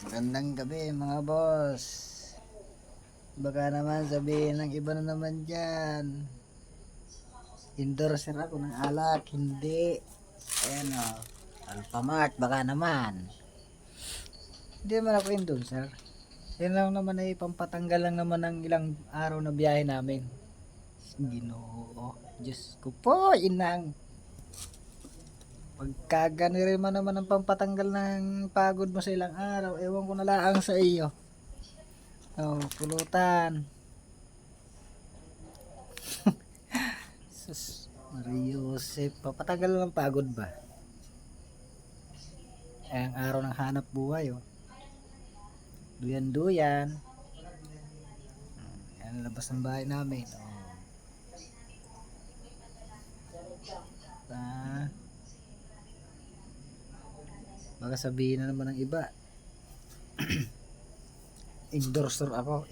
Magandang gabi mga boss. Baka naman sabihin ng iba na naman dyan. Endorser ako ng alak, hindi. Ayan o. Alphamart, baka naman. Hindi naman ako endorser. Yan lang naman ay pampatanggal lang naman ng ilang araw na biyahe namin. Ginoo. Diyos ko po, inang. Pagkagani rin man naman ang pampatanggal ng pagod mo sa ilang araw, ewan ko na lang sa iyo. Oh, pulutan. Sus, Maria Joseph, papatagal ng pagod ba? Ay, ang araw ng hanap buhay, oh. Duyan-duyan. Yan ang labas ng bahay namin. Oh. Ah, baka sabihin na naman ng iba. Endorser ako.